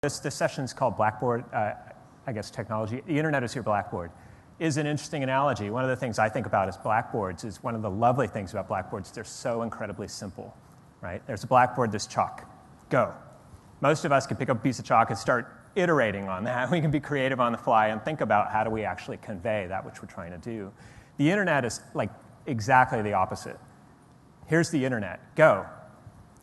This session is called Blackboard, I guess technology. The internet is your Blackboard. Is an interesting analogy. One of the things I think about as blackboards is one of the lovely things about blackboards, they're so incredibly simple, right? There's a blackboard, there's chalk, go. Most of us can pick up a piece of chalk and start iterating on that. We can be creative on the fly and think about how do we actually convey that which we're trying to do. The internet is like exactly the opposite. Here's the internet, go.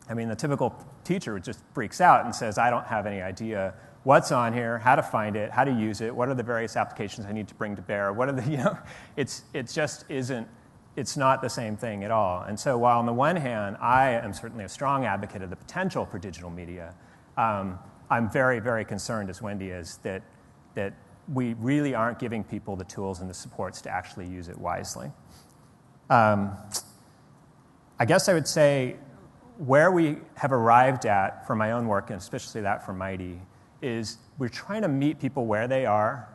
I mean, the typical teacher just freaks out and says, I don't have any idea what's on here, how to find it, how to use it, what are the various applications I need to bring to bear, what are the, it just isn't, it's not the same thing at all. And so while on the one hand, I am certainly a strong advocate of the potential for digital media, I'm very, very concerned, as Wendy is, that we really aren't giving people the tools and the supports to actually use it wisely. I guess I would say where we have arrived at for my own work, and especially that for Mighty, is we're trying to meet people where they are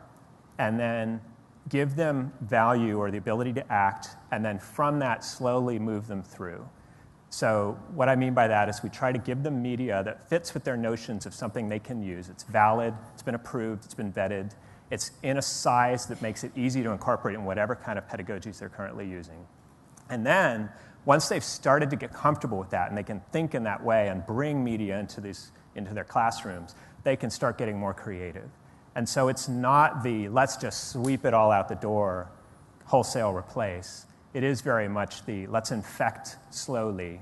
and then give them value or the ability to act, and then from that slowly move them through. So what I mean by that is we try to give them media that fits with their notions of something they can use. It's valid, it's been approved, it's been vetted, it's in a size that makes it easy to incorporate in whatever kind of pedagogies they're currently using. And then, once they've started to get comfortable with that and they can think in that way and bring media into their classrooms, they can start getting more creative. And so it's not the let's just sweep it all out the door, wholesale replace. It is very much the let's infect slowly,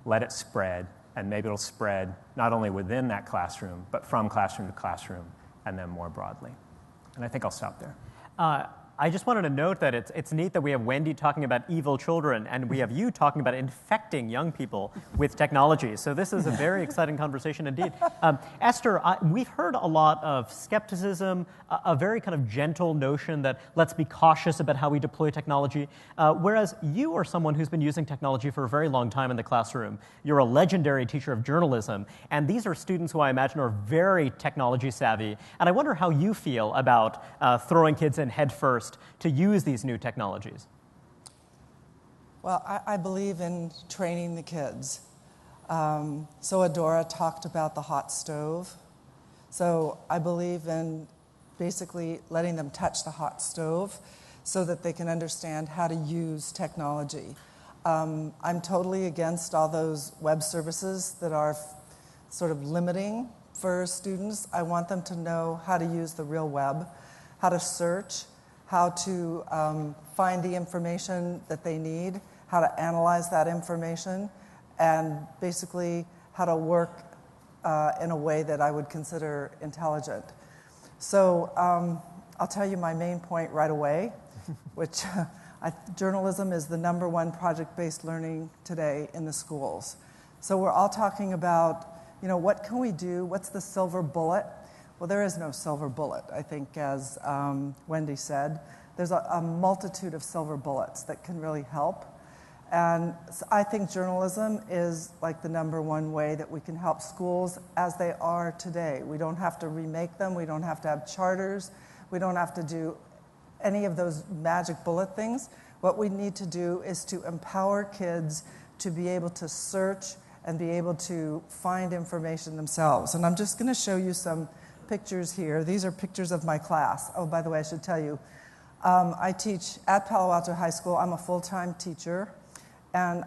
let it spread, and maybe it'll spread not only within that classroom, but from classroom to classroom, and then more broadly. And I think I'll stop there. I just wanted to note that it's neat that we have Wendy talking about evil children, and we have you talking about infecting young people with technology. So this is a very exciting conversation indeed. Esther, we've heard a lot of skepticism, a very kind of gentle notion that let's be cautious about how we deploy technology, whereas you are someone who's been using technology for a very long time in the classroom. You're a legendary teacher of journalism, and these are students who I imagine are very technology savvy. And I wonder how you feel about throwing kids in head first to use these new technologies. Well, I believe in training the kids. So Adora talked about the hot stove. So I believe in basically letting them touch the hot stove so that they can understand how to use technology. I'm totally against all those web services that are sort of limiting for students. I want them to know how to use the real web, how to search, how to find the information that they need, how to analyze that information, and basically how to work in a way that I would consider intelligent. So I'll tell you my main point right away, which journalism is the #1 project-based learning today in the schools. So we're all talking about, what can we do? What's the silver bullet? Well, there is no silver bullet, I think, as Wendy said. There's a multitude of silver bullets that can really help. And so I think journalism is like the #1 way that we can help schools as they are today. We don't have to remake them. We don't have to have charters. We don't have to do any of those magic bullet things. What we need to do is to empower kids to be able to search and be able to find information themselves. And I'm just going to show you some pictures here. These are pictures of my class. Oh, by the way, I should tell you, I teach at Palo Alto High School. I'm a full-time teacher, and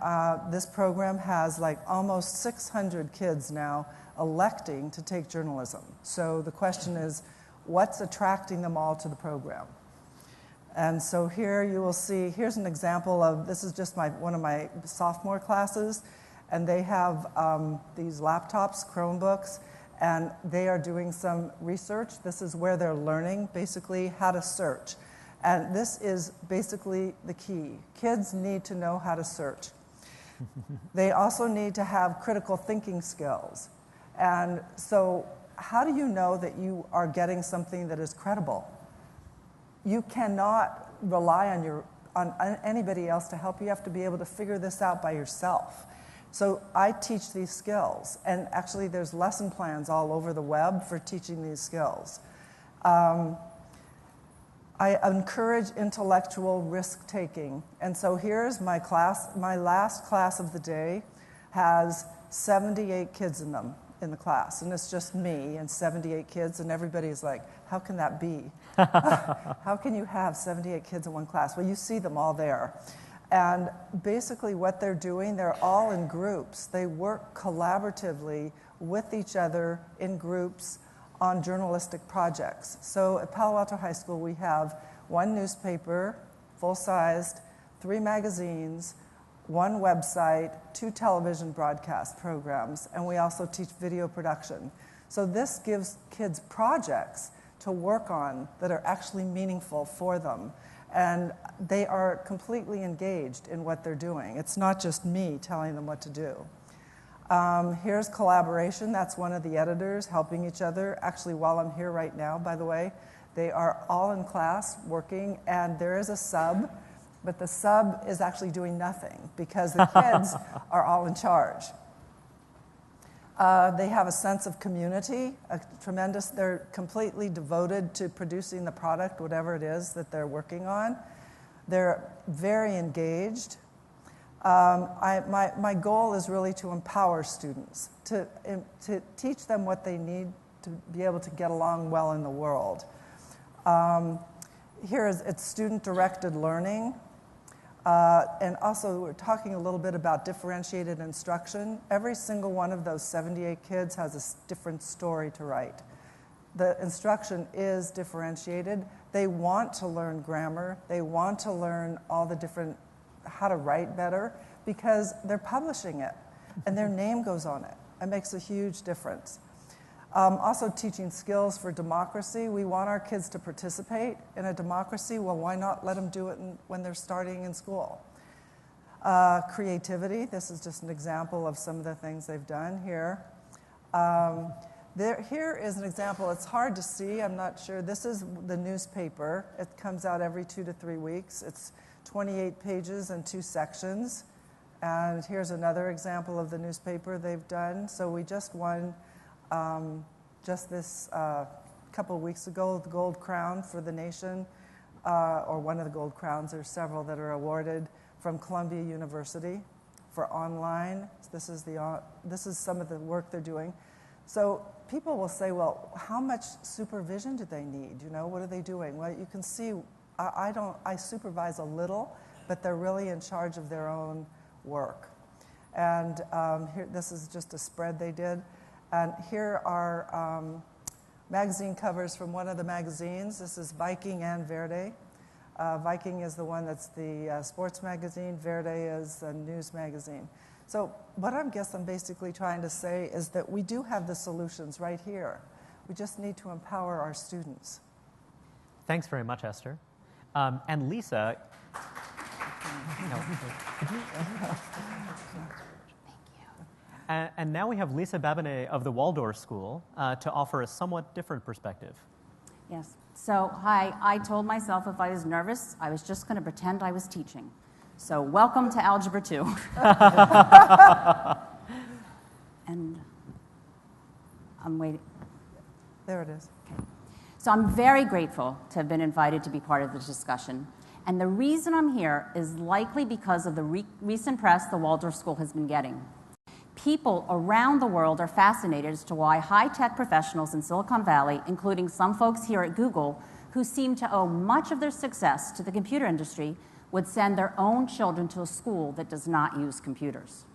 this program has like almost 600 kids now electing to take journalism. So the question is, what's attracting them all to the program? And so here you will see, here's an example of, this is just one of my sophomore classes, and they have these laptops, Chromebooks, and they are doing some research. This is where they're learning, basically, how to search. And this is basically the key. Kids need to know how to search. They also need to have critical thinking skills. And so how do you know that you are getting something that is credible? You cannot rely on anybody else to help you. You have to be able to figure this out by yourself. So I teach these skills, and actually there's lesson plans all over the web for teaching these skills. I encourage intellectual risk-taking, and so here's my class. My last class of the day has 78 kids in them. in the class, and it's just me and 78 kids, and everybody's like, how can that be? How can you have 78 kids in one class? Well, you see them all there. And basically what they're doing, they're all in groups. They work collaboratively with each other in groups on journalistic projects. So at Palo Alto High School, we have one newspaper, full-sized, 3 magazines, 1 website, 2 television broadcast programs, and we also teach video production. So this gives kids projects to work on that are actually meaningful for them. And they are completely engaged in what they're doing. It's not just me telling them what to do. Here's collaboration. That's one of the editors helping each other. Actually, while I'm here right now, by the way, they are all in class working, and there is a sub, but the sub is actually doing nothing because the kids are all in charge. They have a sense of community, they're completely devoted to producing the product, whatever it is that they're working on. They're very engaged. My goal is really to empower students, to teach them what they need to be able to get along well in the world. It's student-directed learning. And also, we're talking a little bit about differentiated instruction. Every single one of those 78 kids has a different story to write. The instruction is differentiated. They want to learn grammar. They want to learn all the different, how to write better, because they're publishing it, and their name goes on it. It makes a huge difference. Also teaching skills for democracy. We want our kids to participate in a democracy. Well, why not let them do it when they're starting in school? Creativity. This is just an example of some of the things they've done here. Here is an example. It's hard to see. I'm not sure. This is the newspaper. It comes out every 2 to 3 weeks. It's 28 pages and 2 sections. And here's another example of the newspaper they've done. So we just won just this couple of weeks ago, the Gold Crown for the nation, or one of the Gold Crowns. There's several that are awarded from Columbia University for online. This is some of the work they're doing. So people will say, well, how much supervision do they need? You know, what are they doing? Well, you can see, I supervise a little, but they're really in charge of their own work. And here, this is just a spread they did. And here are magazine covers from one of the magazines. This is Viking and Verde. Viking is the one that's the sports magazine. Verde is a news magazine. So what I'm basically trying to say is that we do have the solutions right here. We just need to empower our students. Thanks very much, Esther. And Lisa, and now we have Lisa Babinet of the Waldorf School to offer a somewhat different perspective. Yes. So, hi. I told myself if I was nervous, I was just going to pretend I was teaching. So, welcome to Algebra 2. And I'm waiting. There it is. Okay. So, I'm very grateful to have been invited to be part of this discussion. And the reason I'm here is likely because of the recent press the Waldorf School has been getting. People around the world are fascinated as to why high-tech professionals in Silicon Valley, including some folks here at Google, who seem to owe much of their success to the computer industry, would send their own children to a school that does not use computers.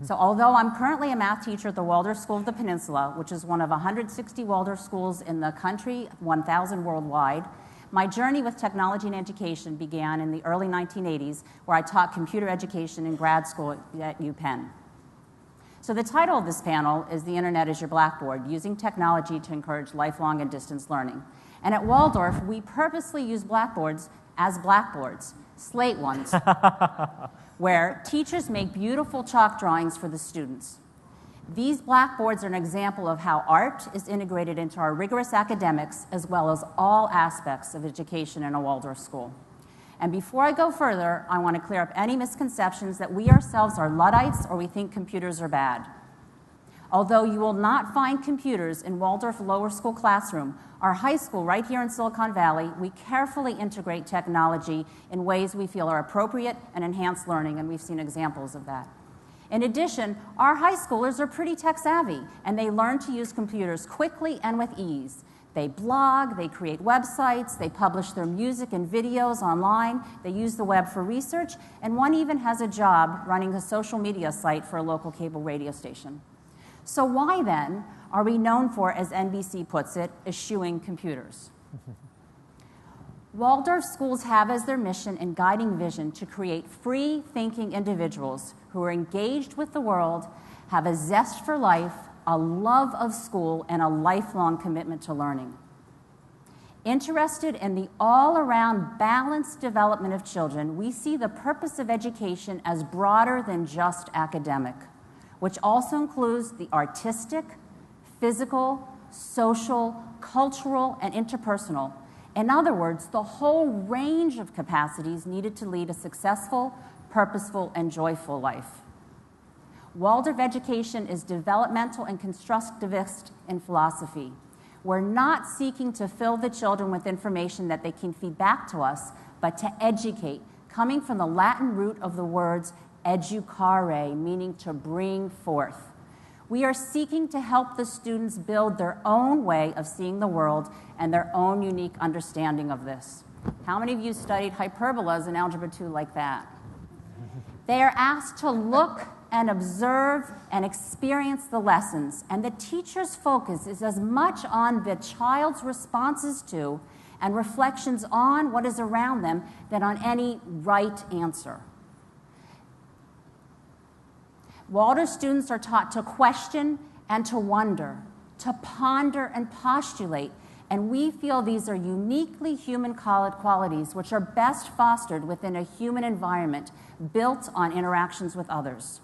So although I'm currently a math teacher at the Waldorf School of the Peninsula, which is one of 160 Waldorf schools in the country, 1,000 worldwide, my journey with technology and education began in the early 1980s, where I taught computer education in grad school at UPenn. So the title of this panel is The Internet is Your Blackboard, Using Technology to Encourage Lifelong and Distance Learning. And at Waldorf, we purposely use blackboards as blackboards, slate ones, where teachers make beautiful chalk drawings for the students. These blackboards are an example of how art is integrated into our rigorous academics, as well as all aspects of education in a Waldorf school. And before I go further, I want to clear up any misconceptions that we ourselves are Luddites or we think computers are bad. Although you will not find computers in Waldorf Lower School classroom, our high school right here in Silicon Valley, we carefully integrate technology in ways we feel are appropriate and enhance learning, and we've seen examples of that. In addition, our high schoolers are pretty tech savvy, and they learn to use computers quickly and with ease. They blog, they create websites, they publish their music and videos online, they use the web for research, and one even has a job running a social media site for a local cable radio station. So why then are we known for, as NBC puts it, eschewing computers? Waldorf schools have as their mission and guiding vision to create free-thinking individuals who are engaged with the world, have a zest for life, a love of school, and a lifelong commitment to learning. Interested in the all-around balanced development of children, we see the purpose of education as broader than just academic, which also includes the artistic, physical, social, cultural, and interpersonal. In other words, the whole range of capacities needed to lead a successful, purposeful, and joyful life. Waldorf education is developmental and constructivist in philosophy. We're not seeking to fill the children with information that they can feed back to us, but to educate, coming from the Latin root of the words educare, meaning to bring forth. We are seeking to help the students build their own way of seeing the world and their own unique understanding of this. How many of you studied hyperbolas in Algebra 2 like that? They are asked to look and observe and experience the lessons, and the teacher's focus is as much on the child's responses to and reflections on what is around them than on any right answer. Waldorf students are taught to question and to wonder, to ponder and postulate, and we feel these are uniquely human qualities which are best fostered within a human environment built on interactions with others.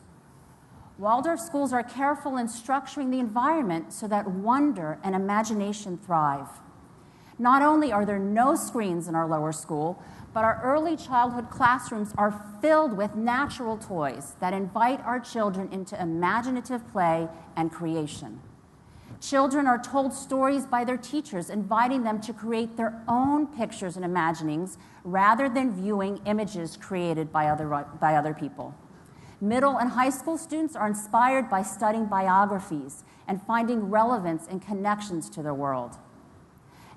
Waldorf schools are careful in structuring the environment so that wonder and imagination thrive. Not only are there no screens in our lower school, but our early childhood classrooms are filled with natural toys that invite our children into imaginative play and creation. Children are told stories by their teachers, inviting them to create their own pictures and imaginings rather than viewing images created by other people. Middle and high school students are inspired by studying biographies and finding relevance and connections to their world.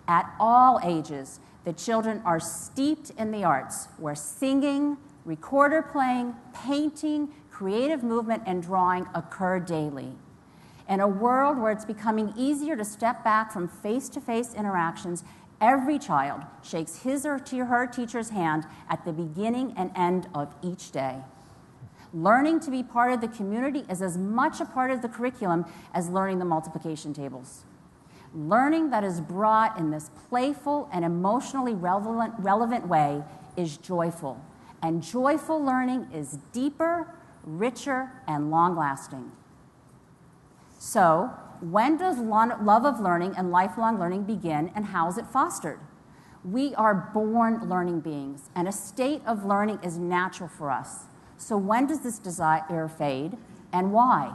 At all ages, the children are steeped in the arts, where singing, recorder playing, painting, creative movement, and drawing occur daily. In a world where it's becoming easier to step back from face-to-face interactions, every child shakes his or her teacher's hand at the beginning and end of each day. Learning to be part of the community is as much a part of the curriculum as learning the multiplication tables. Learning that is brought in this playful and emotionally relevant way is joyful, and joyful learning is deeper, richer, and long-lasting. So, when does love of learning and lifelong learning begin, and how is it fostered? We are born learning beings, and a state of learning is natural for us. So when does this desire fade, and why?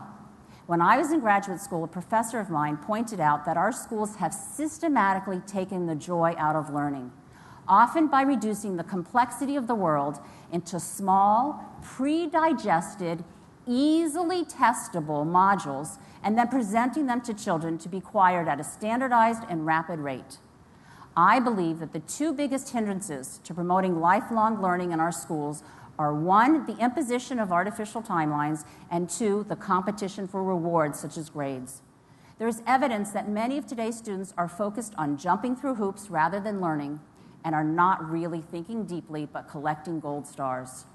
When I was in graduate school, a professor of mine pointed out that our schools have systematically taken the joy out of learning, often by reducing the complexity of the world into small, pre-digested, easily testable modules, and then presenting them to children to be acquired at a standardized and rapid rate. I believe that the two biggest hindrances to promoting lifelong learning in our schools are, one, the imposition of artificial timelines, and two, the competition for rewards such as grades. There is evidence that many of today's students are focused on jumping through hoops rather than learning, and are not really thinking deeply but collecting gold stars.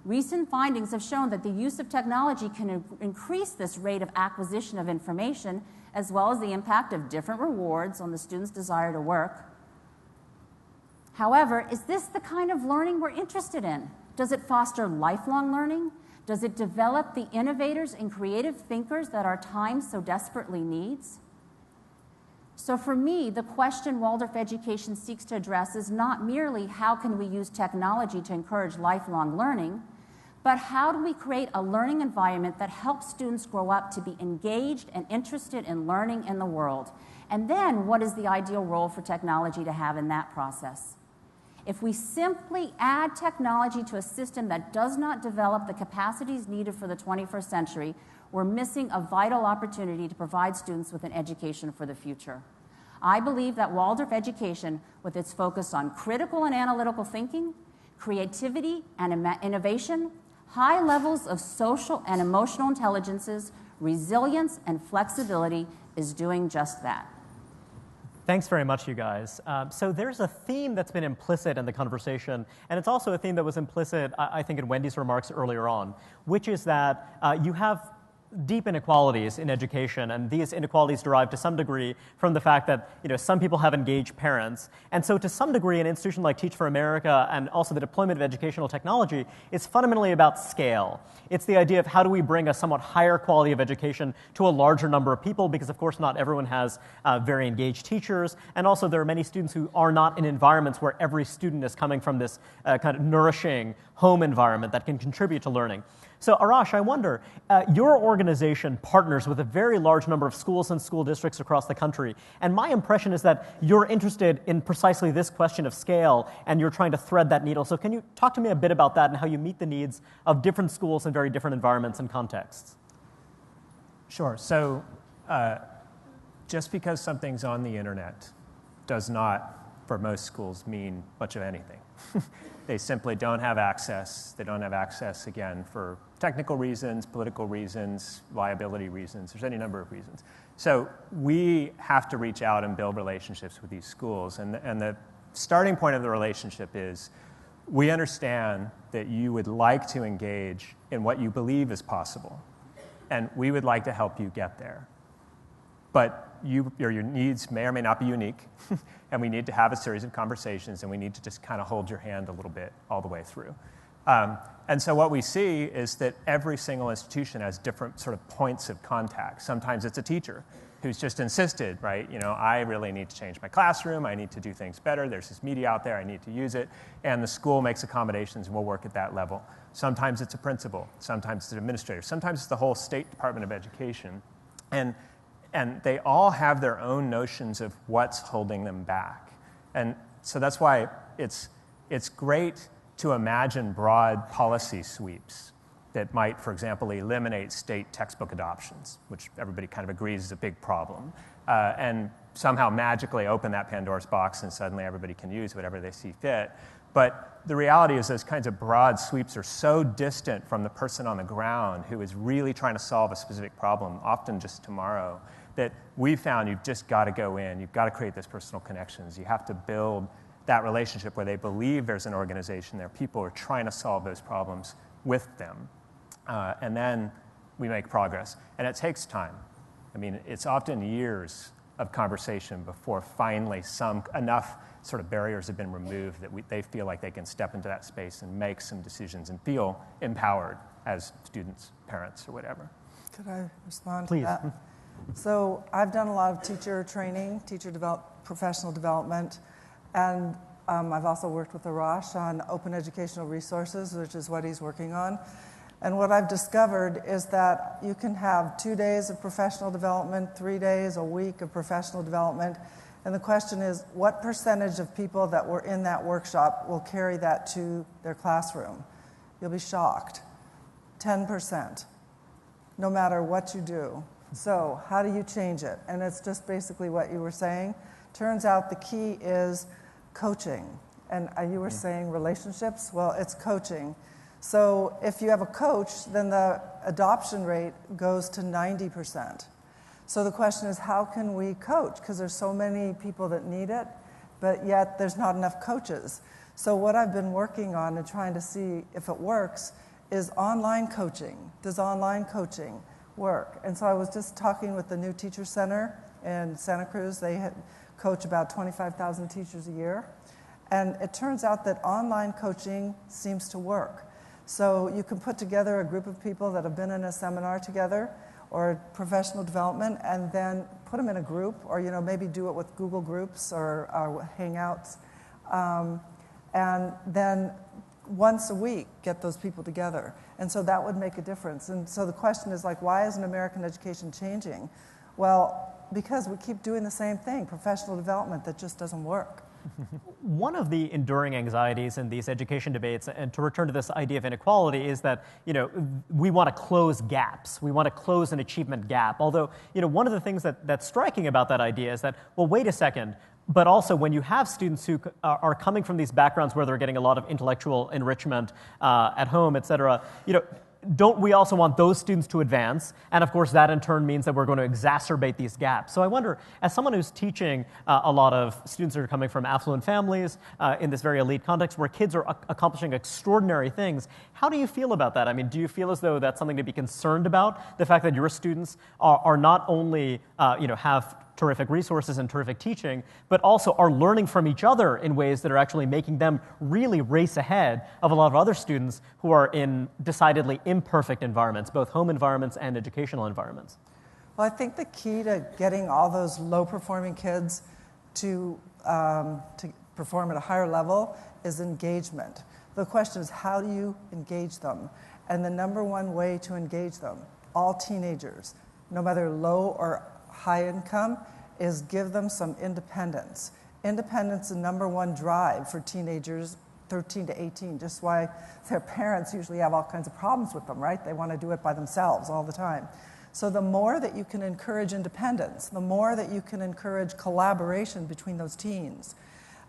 Recent findings have shown that the use of technology can increase this rate of acquisition of information, as well as the impact of different rewards on the student's desire to work. However, is this the kind of learning we're interested in? Does it foster lifelong learning? Does it develop the innovators and creative thinkers that our time so desperately needs? So for me, the question Waldorf education seeks to address is not merely how can we use technology to encourage lifelong learning, but how do we create a learning environment that helps students grow up to be engaged and interested in learning in the world? And then, what is the ideal role for technology to have in that process? If we simply add technology to a system that does not develop the capacities needed for the 21st century, we're missing a vital opportunity to provide students with an education for the future. I believe that Waldorf education, with its focus on critical and analytical thinking, creativity and innovation, high levels of social and emotional intelligences, resilience and flexibility, is doing just that. Thanks very much, you guys. So there's a theme that's been implicit in the conversation, and it's also a theme that was implicit, I think, in Wendy's remarks earlier on, which is that you have deep inequalities in education, and these inequalities derive to some degree from the fact that some people have engaged parents. And so to some degree, an institution like Teach for America and also the deployment of educational technology is fundamentally about scale. It's the idea of how do we bring a somewhat higher quality of education to a larger number of people, because of course not everyone has very engaged teachers, and also there are many students who are not in environments where every student is coming from this kind of nourishing home environment that can contribute to learning. So Arash, I wonder, your organization partners with a very large number of schools and school districts across the country, and my impression is that you're interested in precisely this question of scale, and you're trying to thread that needle. So can you talk to me a bit about that and how you meet the needs of different schools in very different environments and contexts? Sure. So just because something's on the internet does not, for most schools, mean much of anything. They simply don't have access. They don't have access, again, for technical reasons, political reasons, liability reasons. There's any number of reasons. So we have to reach out and build relationships with these schools. And the starting point of the relationship is we understand that you would like to engage in what you believe is possible. And we would like to help you get there. But your needs may or may not be unique. And we need to have a series of conversations, and we need to just kind of hold your hand a little bit all the way through. And so what we see is that every single institution has different sort of points of contact. Sometimes it's a teacher who's just insisted, right? I really need to change my classroom. I need to do things better. There's this media out there. I need to use it. And the school makes accommodations, and we'll work at that level. Sometimes it's a principal. Sometimes it's an administrator. Sometimes it's the whole State Department of Education. And they all have their own notions of what's holding them back. And so that's why it's great to imagine broad policy sweeps that might, for example, eliminate state textbook adoptions, which everybody kind of agrees is a big problem, and somehow magically open that Pandora's box and suddenly everybody can use whatever they see fit. But the reality is those kinds of broad sweeps are so distant from the person on the ground who is really trying to solve a specific problem, often just tomorrow, that we found you've just got to go in. You've got to create those personal connections. You have to build that relationship where they believe there's an organization there. People are trying to solve those problems with them. And then we make progress. And it takes time. I mean, it's often years of conversation before finally enough sort of barriers have been removed that they feel like they can step into that space and make some decisions and feel empowered as students, parents, or whatever. Could I respond Please. to that? So I've done a lot of teacher training, professional development, and I've also worked with Arash on open educational resources, which is what he's working on. And what I've discovered is that you can have 2 days of professional development, 3 days, a week of professional development, and the question is, what percentage of people that were in that workshop will carry that to their classroom? You'll be shocked. 10%, no matter what you do. So how do you change it? And it's just basically what you were saying. Turns out the key is coaching. And you were saying relationships? Well, it's coaching. So if you have a coach, then the adoption rate goes to 90%. So the question is, how can we coach? Because there's so many people that need it, but yet there's not enough coaches. So what I've been working on and trying to see if it works is online coaching. Does online coaching work? And so I was just talking with the new teacher center in Santa Cruz. They coach about 25,000 teachers a year. And it turns out that online coaching seems to work. So you can put together a group of people that have been in a seminar together or professional development and then put them in a group or maybe do it with Google Groups or Hangouts. And then once a week, get those people together. And so that would make a difference. And so the question is why isn't American education changing? Well, because we keep doing the same thing, professional development that just doesn't work. One of the enduring anxieties in these education debates, and to return to this idea of inequality, is that we want to close gaps. We want to close an achievement gap. Although one of the things that's striking about that idea is that, well, wait a second. But also, when you have students who are coming from these backgrounds where they're getting a lot of intellectual enrichment at home, et cetera, don't we also want those students to advance? And of course, that in turn means that we're going to exacerbate these gaps. So I wonder, as someone who's teaching a lot of students who are coming from affluent families in this very elite context where kids are accomplishing extraordinary things, how do you feel about that? I mean, do you feel as though that's something to be concerned about? The fact that your students are not only, have terrific resources and terrific teaching, but also are learning from each other in ways that are actually making them really race ahead of a lot of other students who are in decidedly imperfect environments, both home environments and educational environments. Well, I think the key to getting all those low-performing kids to perform at a higher level is engagement. The question is, how do you engage them? And the number one way to engage them, all teenagers, no matter low or high income, is give them some independence. Independence is the number one drive for teenagers 13 to 18, just why their parents usually have all kinds of problems with them, right? They want to do it by themselves all the time. So the more that you can encourage independence, the more that you can encourage collaboration between those teens,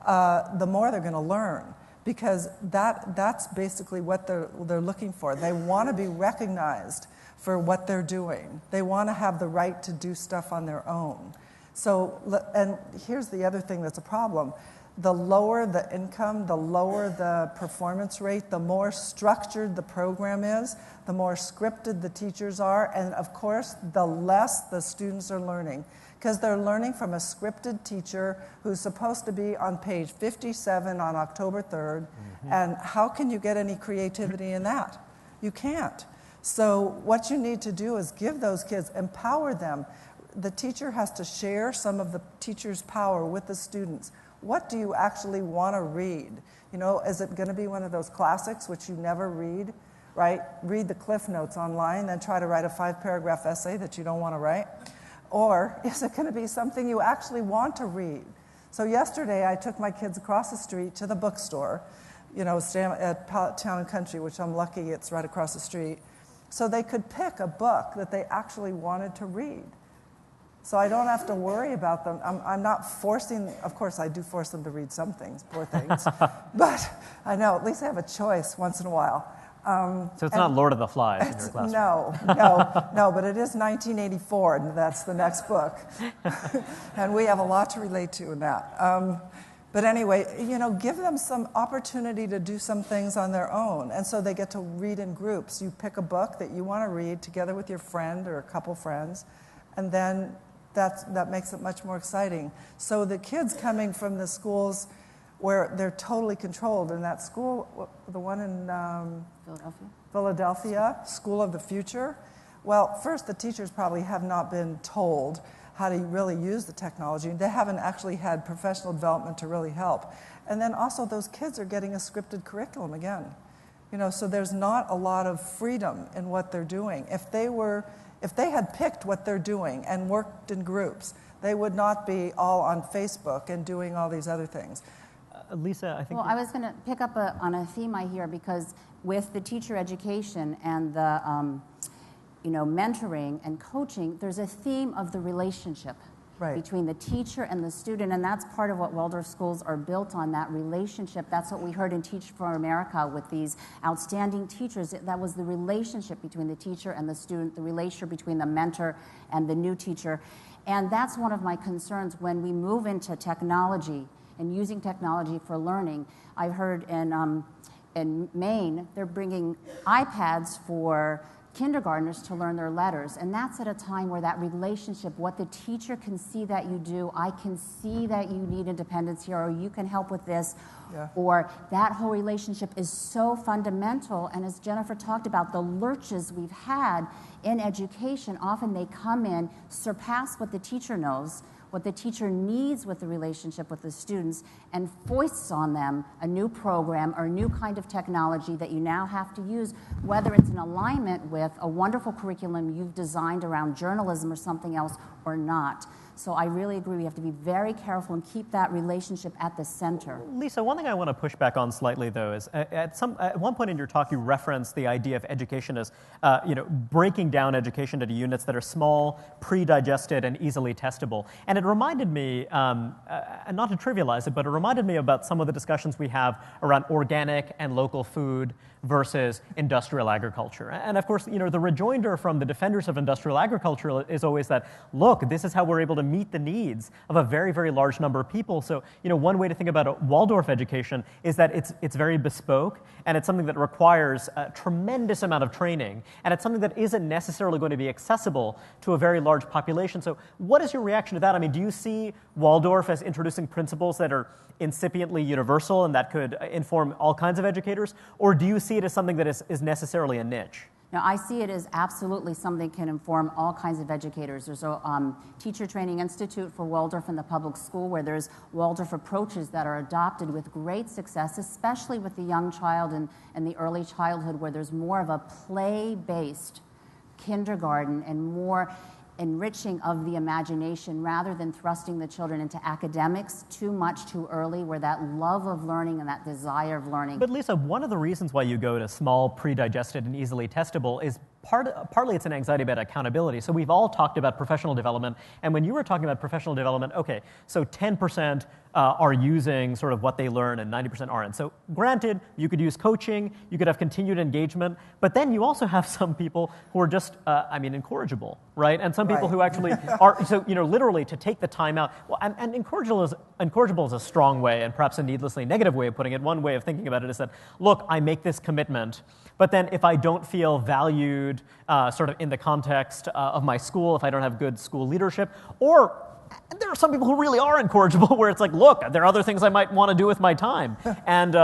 the more they're going to learn, because that's basically what they're looking for. They want to be recognized for what they're doing. They want to have the right to do stuff on their own. So, and here's the other thing that's a problem. The lower the income, the lower the performance rate, the more structured the program is, the more scripted the teachers are, and of course, the less the students are learning. Because they're learning from a scripted teacher who's supposed to be on page 57 on October 3rd, and how can you get any creativity in that? You can't. So what you need to do is give those kids, empower them. The teacher has to share some of the teacher's power with the students. What do you actually want to read? Is it going to be one of those classics which you never read, right? Read the Cliff Notes online, then try to write a 5-paragraph essay that you don't want to write? Or is it going to be something you actually want to read? So yesterday I took my kids across the street to the bookstore, at Town and Country, which I'm lucky it's right across the street, so they could pick a book that they actually wanted to read. So I don't have to worry about them. I'm not forcing, of course I do force them to read some things, poor things, but I know, at least they have a choice once in a while. So it's not Lord of the Flies in your classroom. No, but it is 1984, and that's the next book. And we have a lot to relate to in that. But anyway, give them some opportunity to do some things on their own. And so they get to read in groups. You pick a book that you want to read together with your friend or a couple friends, and then that makes it much more exciting. So the kids coming from the schools where they're totally controlled, in that school, the one in Philadelphia, School of the Future, well, first the teachers probably have not been told how to really use the technology. They haven't actually had professional development to really help. And then also those kids are getting a scripted curriculum again. So there's not a lot of freedom in what they're doing. If they had picked what they're doing and worked in groups, they would not be all on Facebook and doing all these other things. Lisa, I think... Well, I was going to pick up on a theme I hear, because with the teacher education and the mentoring and coaching, there's a theme of the relationship between the teacher and the student, and that's part of what Waldorf schools are built on, that relationship. That's what we heard in Teach for America with these outstanding teachers. That was the relationship between the teacher and the student, the relationship between the mentor and the new teacher. And that's one of my concerns when we move into technology and using technology for learning. I've heard in Maine, they're bringing iPads for kindergartners to learn their letters, and that's at a time where that relationship, what the teacher can see that you do, I can see that you need independence here, or you can help with this, or that whole relationship is so fundamental. And as Jennifer talked about, the lurches we've had in education, often they come in, surpass what the teacher knows, what the teacher needs with the relationship with the students, and foists on them a new program or a new kind of technology that you now have to use, whether it's in alignment with a wonderful curriculum you've designed around journalism or something else or not. So I really agree we have to be very careful and keep that relationship at the center. Lisa, one thing I want to push back on slightly, though, is at one point in your talk, you referenced the idea of education as, breaking down education into units that are small, pre-digested, and easily testable. And it reminded me, and not to trivialize it, but it reminded me about some of the discussions we have around organic and local food versus industrial agriculture. And of course, the rejoinder from the defenders of industrial agriculture is always that, look, this is how we're able to meet the needs of a very, very large number of people. So, one way to think about a Waldorf education is that it's very bespoke, and it's something that requires a tremendous amount of training, and it's something that isn't necessarily going to be accessible to a very large population. So what is your reaction to that? I mean, do you see Waldorf as introducing principles that are incipiently universal and that could inform all kinds of educators, or do you see it as something that is necessarily a niche? No, I see it as absolutely something that can inform all kinds of educators. There's a teacher training institute for Waldorf in the public school where there's Waldorf approaches that are adopted with great success, especially with the young child and the early childhood, where there's more of a play-based kindergarten and more enriching of the imagination rather than thrusting the children into academics too much too early, where that love of learning and that desire of learning. But Lisa, one of the reasons why you go to small, pre-digested, and easily testable is partly it's an anxiety about accountability. So we've all talked about professional development, and when you were talking about professional development, okay, so 10% are using sort of what they learn and 90% aren't. So granted, you could use coaching, you could have continued engagement, but then you also have some people who are just, incorrigible, right? And some people who actually are, so, literally to take the time out. Well, and incorrigible is a strong way and perhaps a needlessly negative way of putting it. One way of thinking about it is that, look, I make this commitment, but then if I don't feel valued sort of in the context of my school, if I don't have good school leadership, or there are some people who really are incorrigible where it's like, look, there are other things I might want to do with my time. And,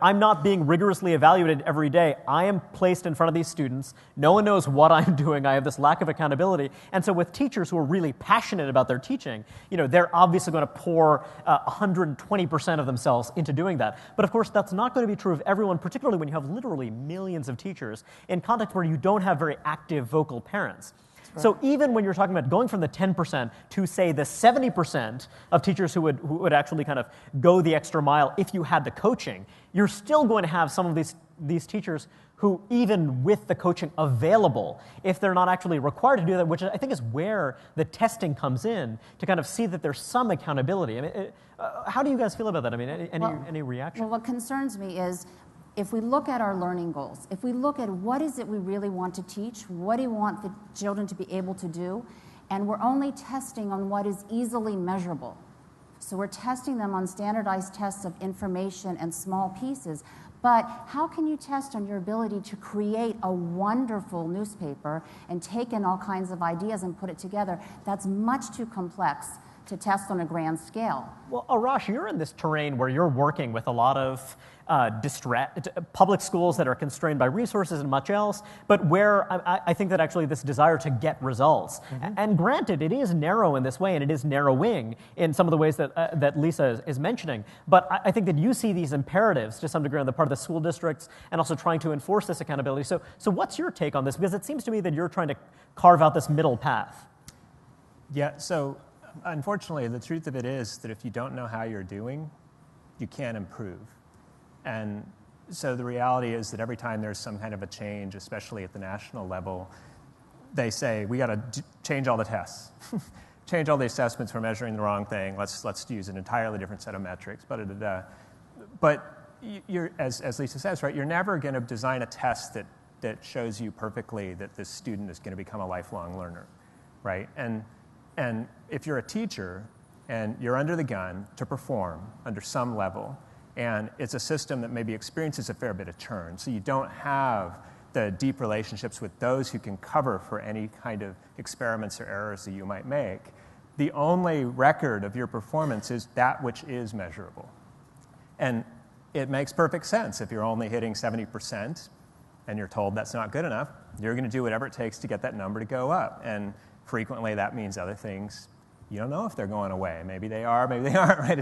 I'm not being rigorously evaluated every day. I am placed in front of these students. No one knows what I'm doing. I have this lack of accountability. And so with teachers who are really passionate about their teaching, they're obviously going to pour 120% of themselves into doing that. But of course, that's not going to be true of everyone, particularly when you have literally millions of teachers in contexts where you don't have very active vocal parents. So even when you're talking about going from the 10% to, say, the 70% of teachers who would actually kind of go the extra mile if you had the coaching, you're still going to have some of these teachers who, even with the coaching available, if they're not actually required to do that, which I think is where the testing comes in, to kind of see that there's some accountability. I mean, how do you guys feel about that? I mean, any reaction? Well, what concerns me is, if we look at our learning goals, if we look at what is it we really want to teach, what do we want the children to be able to do, and we're only testing on what is easily measurable. So we're testing them on standardized tests of information and small pieces, but how can you test on your ability to create a wonderful newspaper and take in all kinds of ideas and put it together? That's much too complex to test on a grand scale. Well, Arash, you're in this terrain where you're working with a lot of public schools that are constrained by resources and much else, but where I think that actually this desire to get results. Mm-hmm. And granted, it is narrow in this way, and it is narrowing in some of the ways that Lisa is mentioning, but I think that you see these imperatives to some degree on the part of the school districts and also trying to enforce this accountability. So what's your take on this? Because it seems to me that you're trying to carve out this middle path. Yeah, so unfortunately, the truth of it is that if you don't know how you're doing, you can't improve. And so the reality is that every time there's some kind of a change, especially at the national level, they say, we got to change all the tests, change all the assessments, we're measuring the wrong thing, let's use an entirely different set of metrics, But you're, as Lisa says, right, you're never going to design a test that shows you perfectly that this student is going to become a lifelong learner, right? And if you're a teacher and you're under the gun to perform under some level, and it's a system that maybe experiences a fair bit of churn, so you don't have the deep relationships with those who can cover for any kind of experiments or errors that you might make, the only record of your performance is that which is measurable. And it makes perfect sense. If you're only hitting 70% and you're told that's not good enough, you're going to do whatever it takes to get that number to go up. And frequently that means other things. You don't know if they're going away. Maybe they are, maybe they aren't, right?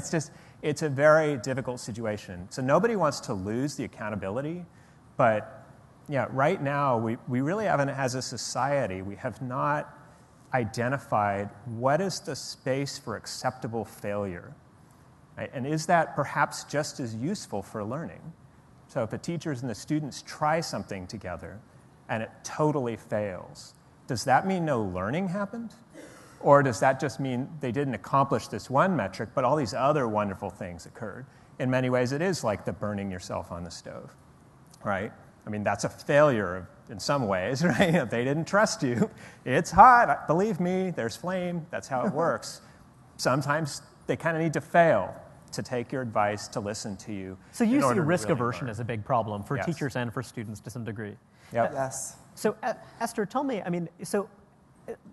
It's a very difficult situation. So nobody wants to lose the accountability, but yeah, right now we really haven't, as a society, we have not identified what is the space for acceptable failure, right? And is that perhaps just as useful for learning? So if the teachers and the students try something together and it totally fails, does that mean no learning happened? Or does that just mean they didn't accomplish this one metric, but all these other wonderful things occurred? In many ways, it is like the burning yourself on the stove, right? I mean, that's a failure in some ways, right? They didn't trust you. It's hot, believe me, there's flame, that's how it works. Sometimes they kind of need to fail to take your advice, to listen to you. So you see risk really aversion learn. as a big problem for Yes. teachers and for students to some degree. Yep. Yes. So Esther, tell me,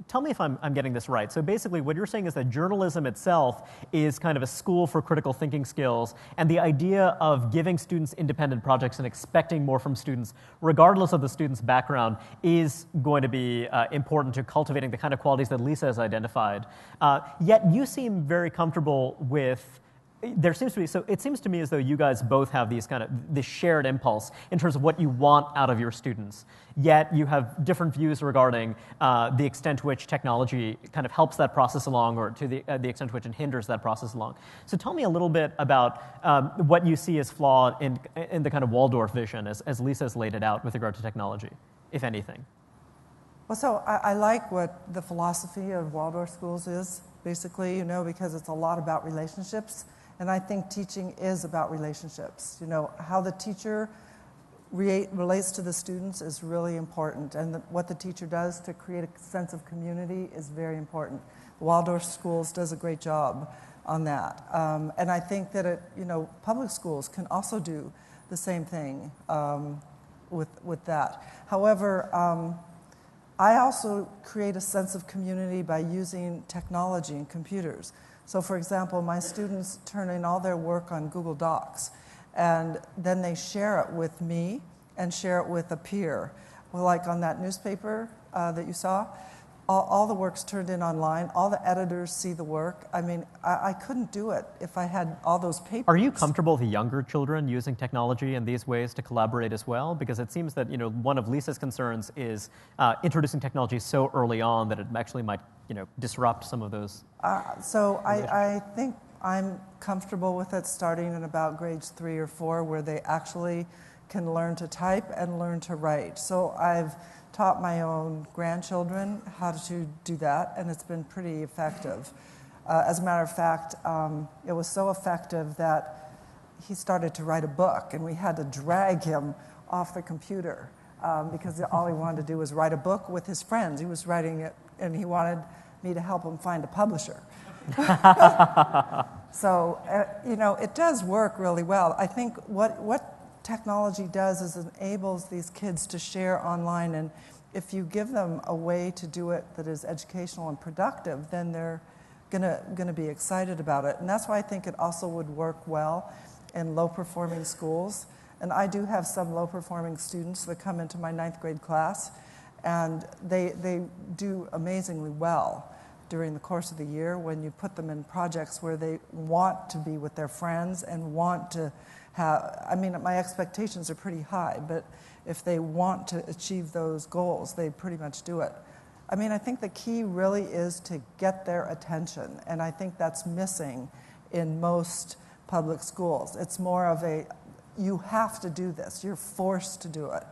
tell me if I'm getting this right. So basically what you're saying is that journalism itself is kind of a school for critical thinking skills, and the idea of giving students independent projects and expecting more from students, regardless of the student's background, is going to be important to cultivating the kind of qualities that Lisa has identified. Yet you seem very comfortable with it seems to me as though you guys both have this shared impulse in terms of what you want out of your students, yet you have different views regarding the extent to which technology kind of helps that process along, or to the extent to which it hinders that process along. So tell me a little bit about what you see as flawed in the kind of Waldorf vision as Lisa's laid it out with regard to technology, if anything. Well, so I like what the philosophy of Waldorf schools is, basically, because it's a lot about relationships. And I think teaching is about relationships. How the teacher relates to the students is really important. And what the teacher does to create a sense of community is very important. The Waldorf schools does a great job on that. And I think that public schools can also do the same thing with that. However, I also create a sense of community by using technology and computers. So for example, my students turn in all their work on Google Docs, and then they share it with me and share it with a peer. Well, like on that newspaper that you saw, all the work's turned in online, all the editors see the work. I mean, I couldn't do it if I had all those papers. Are you comfortable with the younger children using technology in these ways to collaborate as well? Because it seems that one of Lisa's concerns is introducing technology so early on that it actually might disrupt some of those. So I think I'm comfortable with it starting in about grades 3 or 4, where they actually can learn to type and learn to write. So I've taught my own grandchildren how to do that, and it's been pretty effective. As a matter of fact, it was so effective that he started to write a book, and we had to drag him off the computer because all he wanted to do was write a book with his friends. He was writing it, and he wanted me to help him find a publisher. So, it does work really well. I think what technology does is enables these kids to share online, and if you give them a way to do it that is educational and productive, then they're gonna be excited about it. And that's why I think it also would work well in low-performing schools. And I do have some low-performing students that come into my 9th grade class, and they do amazingly well during the course of the year when you put them in projects where they want to be with their friends and want to my expectations are pretty high, but if they want to achieve those goals, they pretty much do it. I think the key really is to get their attention, and I think that's missing in most public schools. It's more of you have to do this, you're forced to do it.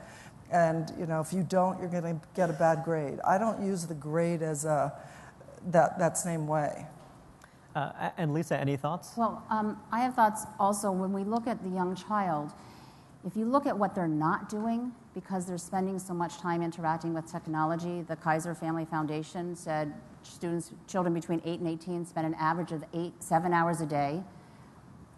And if you don't, you're going to get a bad grade. I don't use the grade as that same way. And Lisa, any thoughts? Well, I have thoughts also. When we look at the young child, if you look at what they're not doing because they're spending so much time interacting with technology, the Kaiser Family Foundation said children between 8 and 18 spend an average of 7 hours a day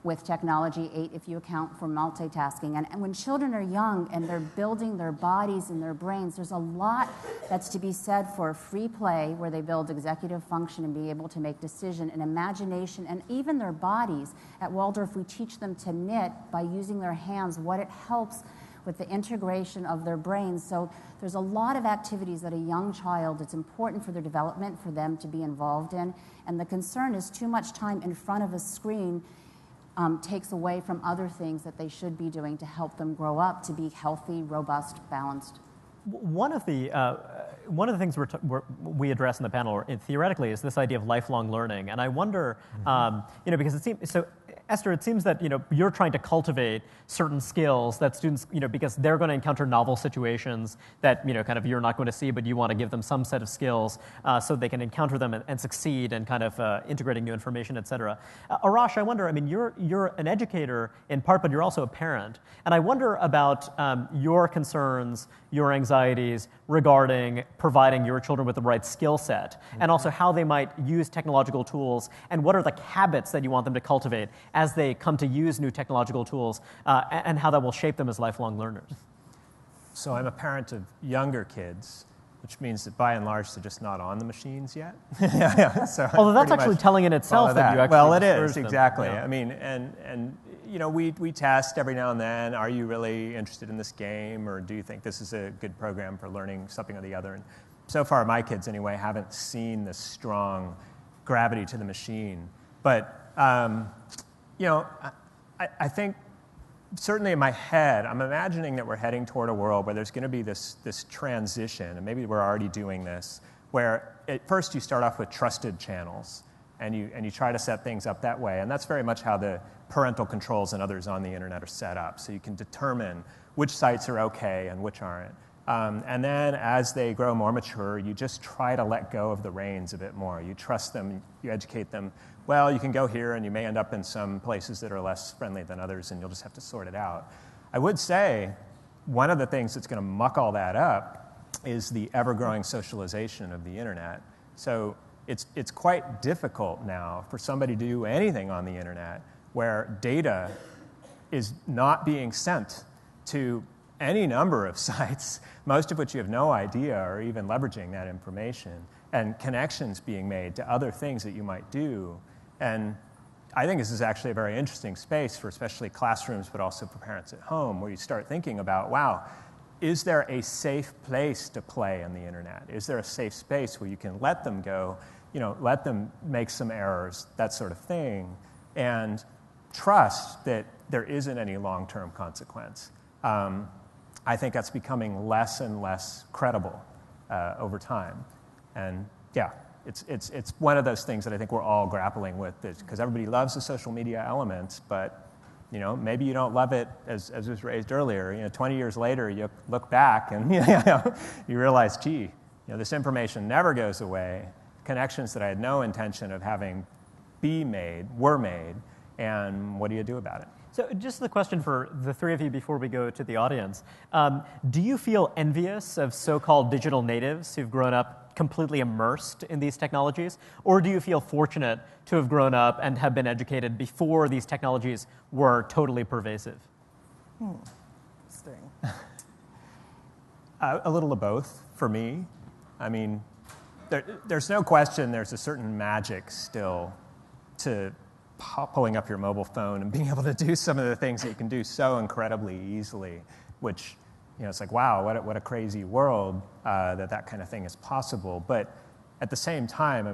with technology, 8 if you account for multitasking. And when children are young and they're building their bodies and their brains, there's a lot that's to be said for free play, where they build executive function and be able to make decision and imagination, and even their bodies. At Waldorf, we teach them to knit by using their hands, what it helps with the integration of their brains. So there's a lot of activities that a young child, it's important for their development for them to be involved in. And the concern is too much time in front of a screen takes away from other things that they should be doing to help them grow up to be healthy, robust, balanced. One of the one of the things we address in the panel, theoretically, is this idea of lifelong learning. And I wonder, because it seems, so Esther, it seems that, you're trying to cultivate certain skills that students, because they're going to encounter novel situations that, kind of you're not going to see, but you want to give them some set of skills so they can encounter them and succeed and kind of integrating new information, et cetera. Arash, I wonder, you're an educator in part, but you're also a parent. And I wonder about your concerns, your anxieties regarding providing your children with the right skill set, and also how they might use technological tools, and what are the habits that you want them to cultivate as they come to use new technological tools, and how that will shape them as lifelong learners. So I'm a parent of younger kids, which means that by and large they're just not on the machines yet. So although that's actually telling in itself that you actually well, it is them. exactly. Yeah. And we test every now and then. Are you really interested in this game, or do you think this is a good program for learning something or the other? And so far, my kids anyway haven't seen this strong gravity to the machine. But I think certainly in my head, I'm imagining that we're heading toward a world where there's going to be this transition, and maybe we're already doing this, where at first you start off with trusted channels, and you try to set things up that way. And that's very much how the parental controls and others on the internet are set up. So you can determine which sites are okay and which aren't. And then as they grow more mature, you just try to let go of the reins a bit more. You trust them, you educate them. Well, you can go here, and you may end up in some places that are less friendly than others, and you'll just have to sort it out. I would say one of the things that's going to muck all that up is the ever-growing socialization of the internet. So it's quite difficult now for somebody to do anything on the internet where data is not being sent to any number of sites, most of which you have no idea are even leveraging that information, and connections being made to other things that you might do. And I think this is actually a very interesting space for especially classrooms, but also for parents at home, where you start thinking about, wow, is there a safe place to play on the internet? Is there a safe space where you can let them go, let them make some errors, that sort of thing, and trust that there isn't any long-term consequence? I think that's becoming less and less credible over time. And yeah, it's one of those things that I think we're all grappling with, because everybody loves the social media elements, but maybe you don't love it as was raised earlier. 20 years later, you look back and you realize, gee, this information never goes away. Connections that I had no intention of having were made, and what do you do about it? So just the question for the three of you before we go to the audience. Do you feel envious of so-called digital natives who've grown up completely immersed in these technologies? Or do you feel fortunate to have grown up and have been educated before these technologies were totally pervasive? Interesting. A little of both for me. There's no question there's a certain magic still to pulling up your mobile phone and being able to do some of the things that you can do so incredibly easily, which, it's like, wow, what a crazy world that kind of thing is possible. But at the same time,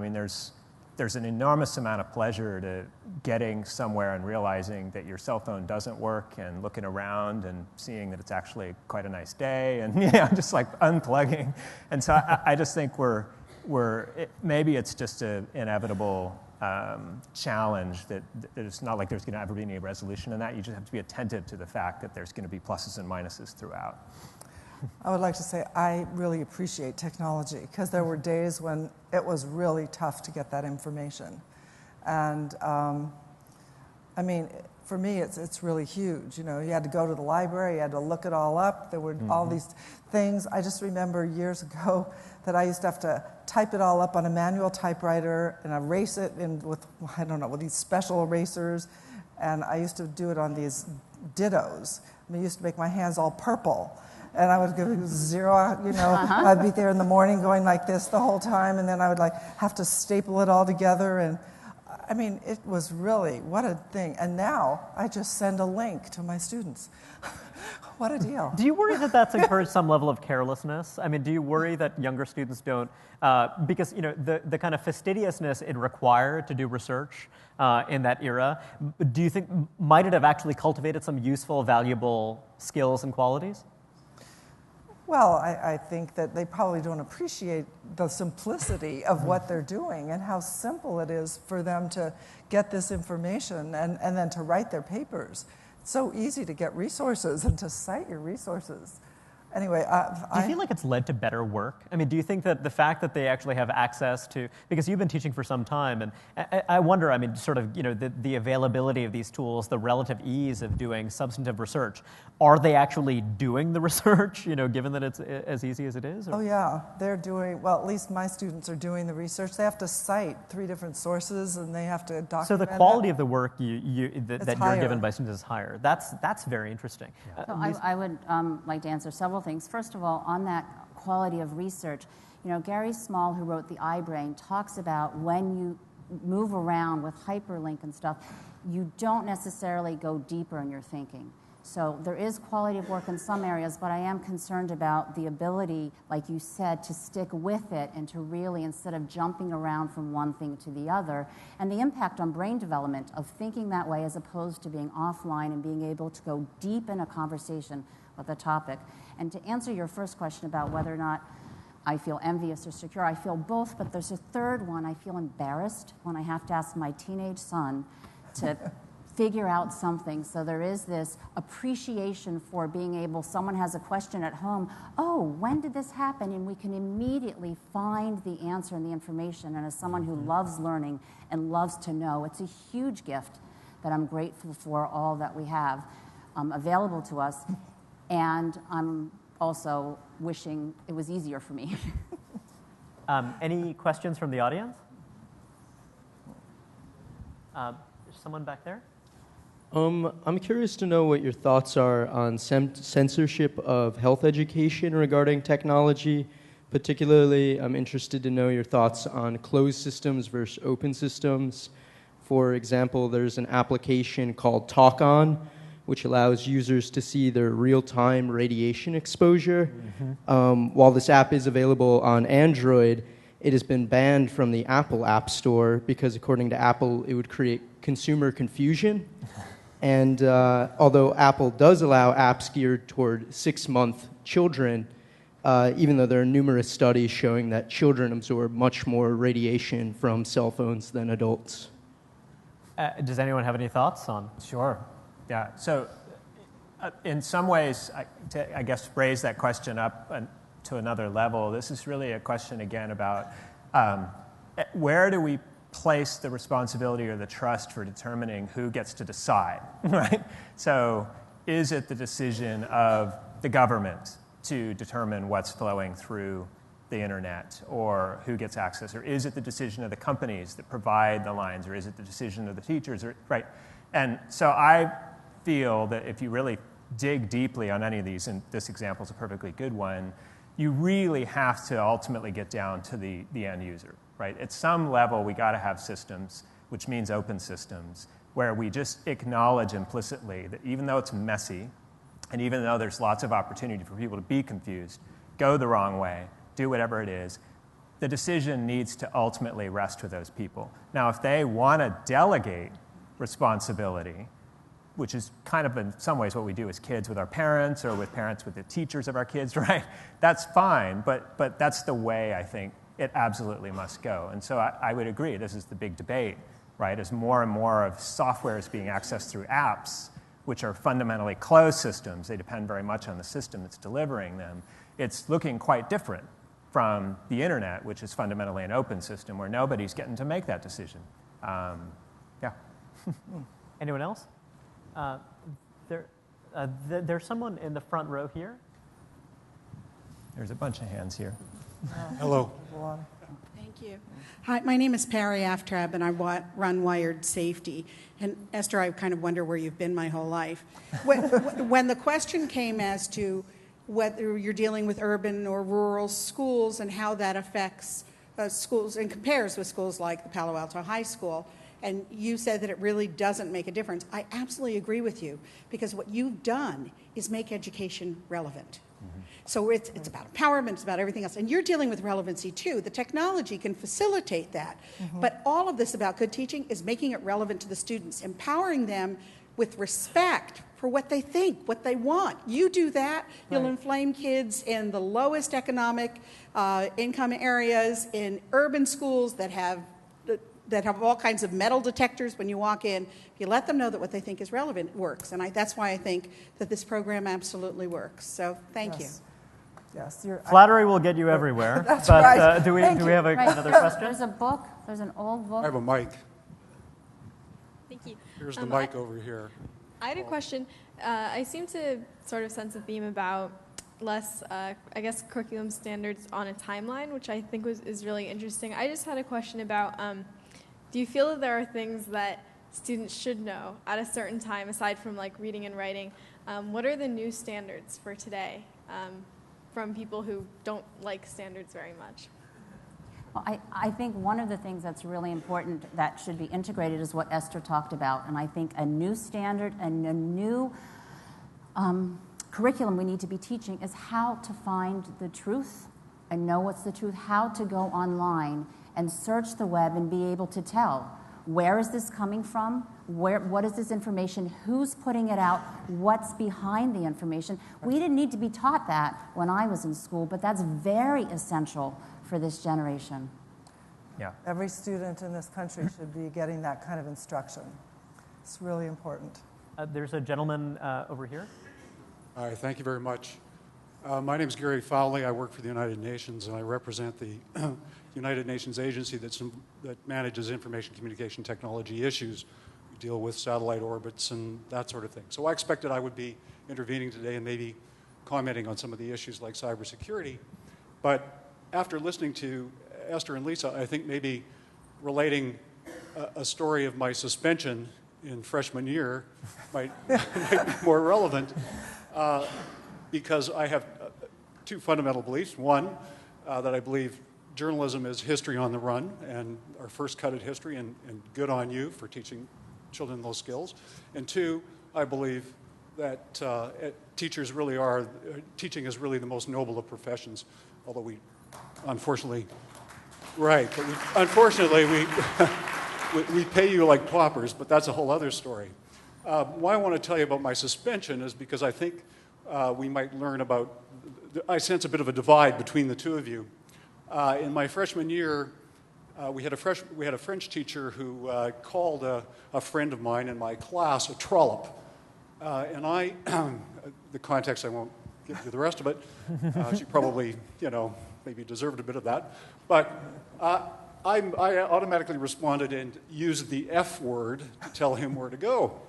there's an enormous amount of pleasure to getting somewhere and realizing that your cell phone doesn't work, and looking around and seeing that it's actually quite a nice day, and just like unplugging. And so I just think maybe it's just an inevitable challenge that it's not like there's going to ever be any resolution in that. You just have to be attentive to the fact that there's going to be pluses and minuses throughout. I would like to say I really appreciate technology, because there were days when it was really tough to get that information. And for me, it's really huge. You had to go to the library, you had to look it all up. There were all these things. I just remember years ago that I used to have to type it all up on a manual typewriter and erase it with these special erasers. And I used to do it on these dittos. I used to make my hands all purple. And I would go zero out, I'd be there in the morning going like this the whole time, and then I would have to staple it all together. And it was really, what a thing. And now I just send a link to my students. What a deal. Do you worry that that's encouraged some level of carelessness? Do you worry that younger students don't, because the kind of fastidiousness it required to do research in that era, do you think, might it have actually cultivated some useful, valuable skills and qualities? Well, I think that they probably don't appreciate the simplicity of what they're doing and how simple it is for them to get this information and then to write their papers. It's so easy to get resources and to cite your resources. Anyway, do you feel like it's led to better work? I mean, do you think that the fact that they actually have access to, because you've been teaching for some time, and I wonder, I mean, sort of, the availability of these tools, the relative ease of doing substantive research, are they actually doing the research, given that it's as easy as it is? Or? Oh yeah, they're doing, well, at least my students are doing the research. They have to cite 3 different sources and they have to document. So the quality of the work that you're given by students is higher. That's very interesting. Yeah. So I would like to answer several things. First of all, on that quality of research, Gary Small, who wrote The iBrain, talks about when you move around with hyperlink and stuff, you don't necessarily go deeper in your thinking. So there is quality of work in some areas, but I am concerned about the ability, like you said, to stick with it and to really, instead of jumping around from one thing to the other, and the impact on brain development of thinking that way as opposed to being offline and being able to go deep in a conversation with a topic. And to answer your first question about whether or not I feel envious or secure, I feel both, but there's a third one. I feel embarrassed when I have to ask my teenage son to figure out something. So there is this appreciation for being able, someone has a question at home, oh, when did this happen? And we can immediately find the answer and the information. And as someone who loves learning and loves to know, it's a huge gift that I'm grateful for all that we have available to us. And I'm also wishing it was easier for me. Any questions from the audience? There's someone back there? I'm curious to know what your thoughts are on censorship of health education regarding technology. Particularly, I'm interested to know your thoughts on closed systems versus open systems. For example, there's an application called TalkOn, which allows users to see their real-time radiation exposure. Mm-hmm. While this app is available on Android, it has been banned from the Apple App Store because, according to Apple, it would create consumer confusion. And although Apple does allow apps geared toward 6-month children, even though there are numerous studies showing that children absorb much more radiation from cell phones than adults. Does anyone have any thoughts on? Sure. Yeah. So in some ways, I guess raise that question up to another level. This is really a question, again, about where do we place the responsibility or the trust for determining who gets to decide, right? So is it the decision of the government to determine what's flowing through the internet or who gets access? Or is it the decision of the companies that provide the lines? Or is it the decision of the teachers? Right? And so I feel that if you really dig deeply on any of these, and this example is a perfectly good one, you really have to ultimately get down to the end user. Right? At some level, we got to have systems, which means open systems, where we just acknowledge implicitly that even though it's messy, and even though there's lots of opportunity for people to be confused, go the wrong way, do whatever it is, the decision needs to ultimately rest with those people. Now, if they want to delegate responsibility, which is kind of in some ways what we do as kids with our parents or with parents with the teachers of our kids, right? That's fine, but that's the way I think it absolutely must go. And so I would agree, this is the big debate, right? As more and more of software is being accessed through apps, which are fundamentally closed systems, they depend very much on the system that's delivering them, it's looking quite different from the internet, which is fundamentally an open system where nobody's getting to make that decision. Yeah. Anyone else? There's someone in the front row here. There's a bunch of hands here. Hello. Thank you. Hi, my name is Perry Aftrab, and I run Wired Safety. And Esther, I kind of wonder where you've been my whole life. When the question came as to whether you're dealing with urban or rural schools and how that affects schools and compares with schools like the Palo Alto High School, and you said that it really doesn't make a difference, I absolutely agree with you, because what you've done is make education relevant. Mm-hmm. So it's about empowerment, it's about everything else. And you're dealing with relevancy too. The technology can facilitate that. Mm-hmm. But all of this about good teaching is making it relevant to the students, empowering them with respect for what they think, what they want. You do that, you'll inflame kids in the lowest economic income areas, in urban schools that have all kinds of metal detectors when you walk in. If you let them know that what they think is relevant, it works. And that's why I think that this program absolutely works. So thank you. Yes, Flattery will get you everywhere. That's but right. Do we have another question? There's a book. There's an old book. I have a mic. Thank you. Here's the mic over here. I had a question. I seem to sort of sense a theme about less, I guess, curriculum standards on a timeline, which I think is really interesting. I just had a question about, do you feel that there are things that students should know at a certain time, aside from like reading and writing? What are the new standards for today from people who don't like standards very much? Well, I think one of the things that's really important that should be integrated is what Esther talked about. And I think a new standard and a new curriculum we need to be teaching is how to find the truth and know what's the truth, how to go online and search the web and be able to tell where is this coming from, what is this information, who's putting it out, what's behind the information. We didn't need to be taught that when I was in school, but that's very essential for this generation. Yeah. Every student in this country should be getting that kind of instruction. It's really important. There's a gentleman over here. All right, thank you very much. My name is Gary Fowley. I work for the United Nations, and I represent the United Nations agency that manages information communication technology issues. We deal with satellite orbits and that sort of thing. So I expected I would be intervening today and maybe commenting on some of the issues like cybersecurity. But after listening to Esther and Lisa, I think maybe relating a story of my suspension in freshman year might be more relevant because I have two fundamental beliefs. One, that I believe journalism is history on the run and our first cut at history, and good on you for teaching children those skills. And two, I believe that teaching is really the most noble of professions, although we unfortunately, right, but unfortunately we pay you like paupers, but that's a whole other story. Why I want to tell you about my suspension is because I think we might learn about, I sense a bit of a divide between the two of you. In my freshman year, we had a French teacher who called a friend of mine in my class a trollop. And the context, I won't give you the rest of it. She probably, maybe deserved a bit of that. But I automatically responded and used the F word to tell him where to go.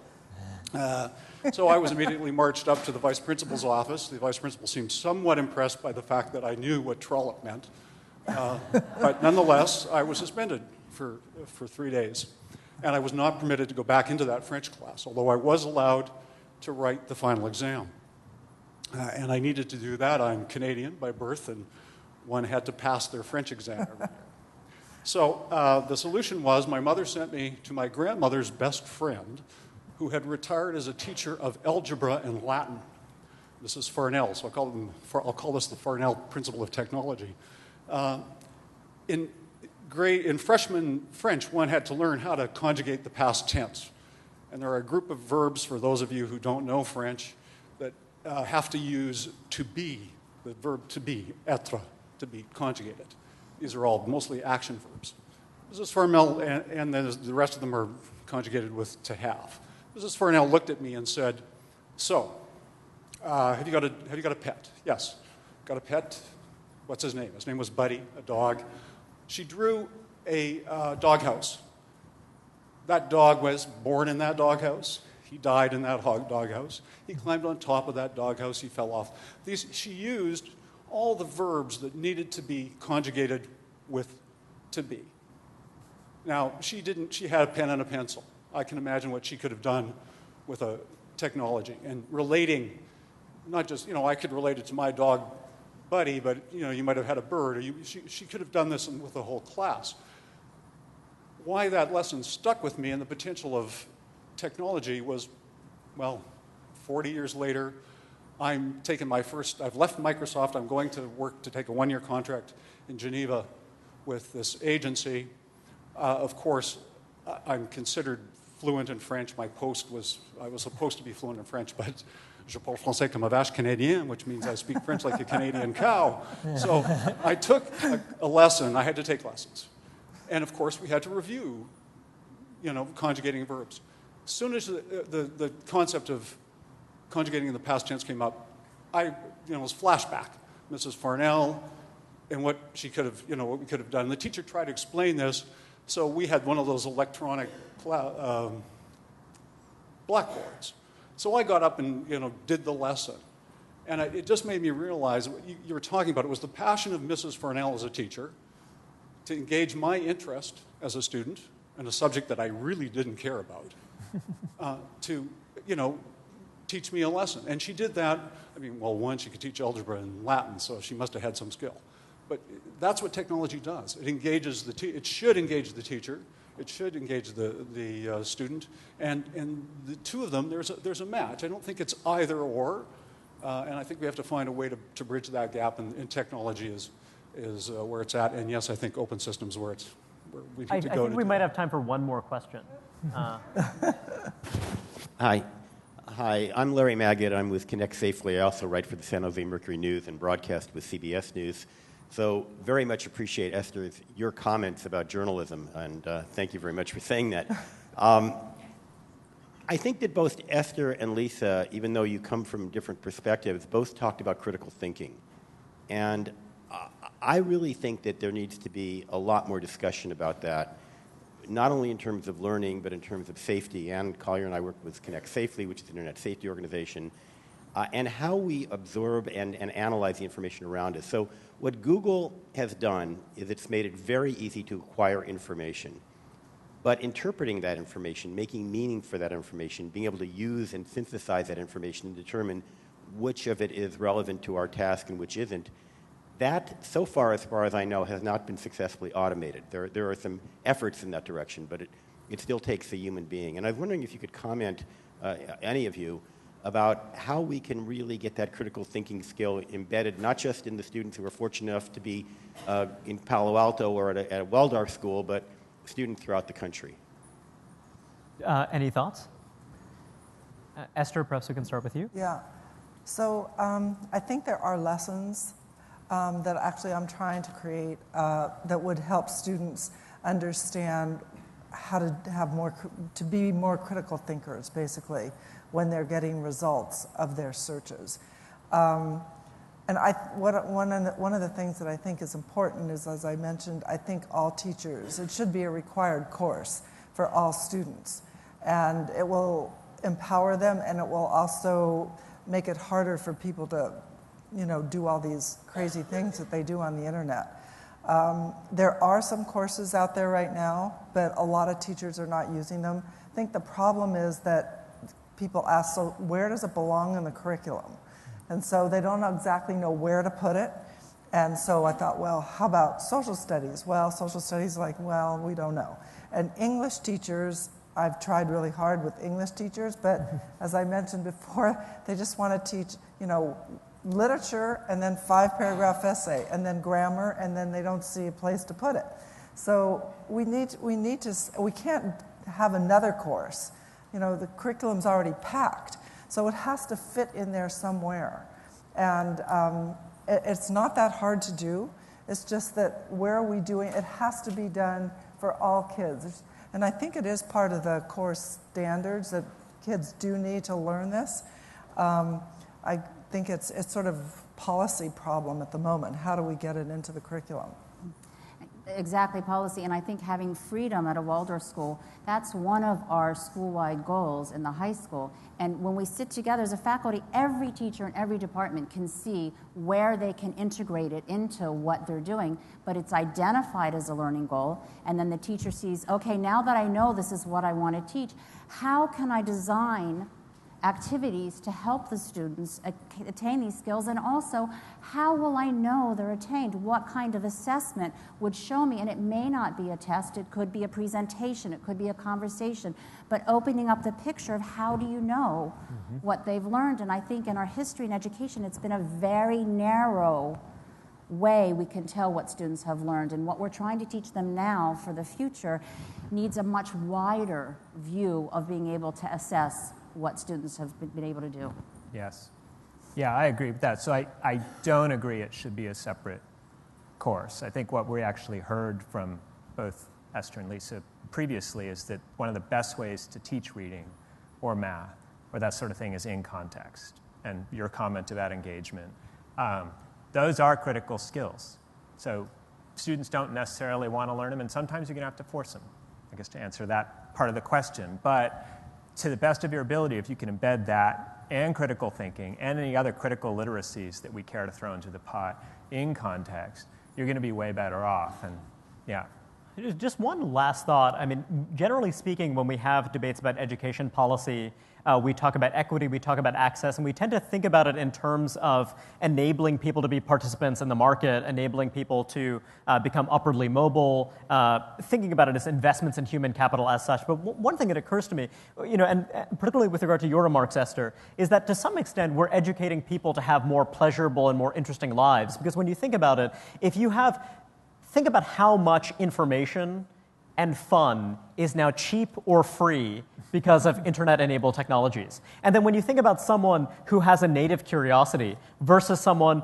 So I was immediately marched up to the vice principal's office. The vice principal seemed somewhat impressed by the fact that I knew what trollop meant. But nonetheless, I was suspended for 3 days. And I was not permitted to go back into that French class, although I was allowed to write the final exam. And I needed to do that. I'm Canadian by birth, and one had to pass their French exam every year. So the solution was my mother sent me to my grandmother's best friend, who had retired as a teacher of algebra and Latin. This is Farnell, so I'll call this the Farnell Principle of Technology. In freshman French, one had to learn how to conjugate the past tense. And there are a group of verbs, for those of you who don't know French, that have to use to be, the verb to be, être, to be conjugated. These are all mostly action verbs. Mrs. Farnell, and then the rest of them are conjugated with to have. Mrs. Farnell looked at me and said, so, have you got a pet? Yes. Got a pet? What's his name? His name was Buddy, a dog. She drew a doghouse. That dog was born in that doghouse. He died in that doghouse. He climbed on top of that doghouse. He fell off. She used all the verbs that needed to be conjugated with to be. Now, she had a pen and a pencil. I can imagine what she could have done with a technology and relating, not just, I could relate it to my dog, Buddy, but, you might have had a bird. She could have done this with the whole class. Why that lesson stuck with me and the potential of technology was, 40 years later, I've left Microsoft. I'm going to work to take a 1-year contract in Geneva with this agency. Of course, I'm considered fluent in French. I was supposed to be fluent in French, but je parle français comme un vache canadien, which means I speak French like a Canadian cow. So I took a lesson. I had to take lessons. And of course, we had to review, conjugating verbs. As soon as the concept of conjugating in the past tense came up, it was flashback. Mrs. Farnell and what she could have, what we could have done. And the teacher tried to explain this. So we had one of those electronic blackboards. So I got up and, did the lesson. And it just made me realize what you were talking about. It was the passion of Mrs. Farnell as a teacher to engage my interest as a student in a subject that I really didn't care about, to, teach me a lesson. And she did that. One, she could teach algebra and Latin, so she must have had some skill. But that's what technology does. It engages it should engage the teacher. It should engage the student. And the two of them, there's a match. I don't think it's either or. And I think we have to find a way to bridge that gap. And technology is where it's at. And yes, I think open systems where we need to go. I think we might have time for one more question. Hi, I'm Larry Magid. I'm with Connect Safely. I also write for the San Jose Mercury News and broadcast with CBS News. So very much appreciate, Esther, your comments about journalism, and thank you very much for saying that. I think that both Esther and Lisa, even though you come from different perspectives, both talked about critical thinking. And I really think that there needs to be a lot more discussion about that, not only in terms of learning, but in terms of safety. Ann Collier and I work with Connect Safely, which is an internet safety organization, and how we absorb and analyze the information around us. So what Google has done is it's made it very easy to acquire information. But interpreting that information, making meaning for that information, being able to use and synthesize that information and determine which of it is relevant to our task and which isn't, that, so far as I know, has not been successfully automated. There are some efforts in that direction, but it still takes a human being. And I was wondering if you could comment, any of you, about how we can really get that critical thinking skill embedded, not just in the students who are fortunate enough to be in Palo Alto or at a Waldorf school, but students throughout the country. Any thoughts? Esther, perhaps we can start with you. Yeah. So I think there are lessons that actually I'm trying to create that would help students understand how to have to be more critical thinkers, basically, when they're getting results of their searches. And one of the things that I think is important is, as I mentioned, I think all teachers, it should be a required course for all students. And it will empower them, and it will also make it harder for people to, do all these crazy things that they do on the internet. There are some courses out there right now, but a lot of teachers are not using them. I think the problem is that people ask, so where does it belong in the curriculum? And so they don't exactly know where to put it. And so I thought, well, how about social studies? Well, social studies, we don't know. And English teachers, I've tried really hard with English teachers, but as I mentioned before, they just want to teach, literature and then 5-paragraph essay and then grammar, and then they don't see a place to put it. So we can't have another course. The curriculum's already packed. So it has to fit in there somewhere. And it's not that hard to do. It's just that where are we doing it has to be done for all kids. And I think it is part of the course standards that kids do need to learn this. I think it's sort of a policy problem at the moment. How do we get it into the curriculum? Exactly, policy. And I think having freedom at a Waldorf school, that's one of our school-wide goals in the high school. And when we sit together as a faculty, every teacher in every department can see where they can integrate it into what they're doing, but it's identified as a learning goal. And then the teacher sees, okay, now that I know this is what I want to teach, how can I design activities to help the students attain these skills, and also how will I know they're attained? What kind of assessment would show me? And it may not be a test, it could be a presentation, it could be a conversation, but opening up the picture of how do you know what they've learned. And I think in our history and education, it's been a very narrow way we can tell what students have learned. And what we're trying to teach them now for the future needs a much wider view of being able to assess what students have been able to do. Yes. Yeah, I agree with that. So I don't agree it should be a separate course. I think what we actually heard from both Esther and Lisa previously is that one of the best ways to teach reading or math or that sort of thing is in context. And your comment about engagement. Those are critical skills. So students don't necessarily want to learn them, and sometimes you're going to have to force them, I guess, to answer that part of the question. But to the best of your ability, if you can embed that and critical thinking and any other critical literacies that we care to throw into the pot in context, you're going to be way better off. And yeah. Just one last thought. I mean, generally speaking, when we have debates about education policy, we talk about equity, we talk about access, and we tend to think about it in terms of enabling people to be participants in the market, enabling people to become upwardly mobile, thinking about it as investments in human capital as such. But one thing that occurs to me, and particularly with regard to your remarks, Esther, is that to some extent we're educating people to have more pleasurable and more interesting lives. Because when you think about it, think about how much information and fun is now cheap or free because of internet-enabled technologies. And then when you think about someone who has a native curiosity versus someone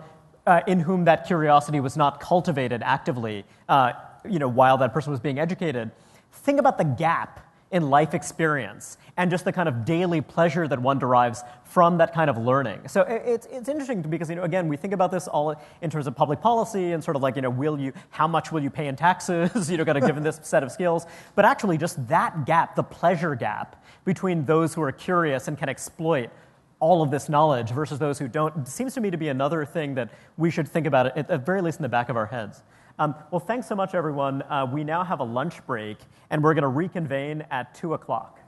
in whom that curiosity was not cultivated actively while that person was being educated, think about the gap in life experience and just the kind of daily pleasure that one derives from that kind of learning. So it's interesting because, again, we think about this all in terms of public policy and sort of like, how much will you pay in taxes, kind of given this set of skills. But actually just that gap, the pleasure gap between those who are curious and can exploit all of this knowledge versus those who don't, seems to me to be another thing that we should think about, at the very least in the back of our heads. Well, thanks so much, everyone. We now have a lunch break, and we're going to reconvene at 2 o'clock.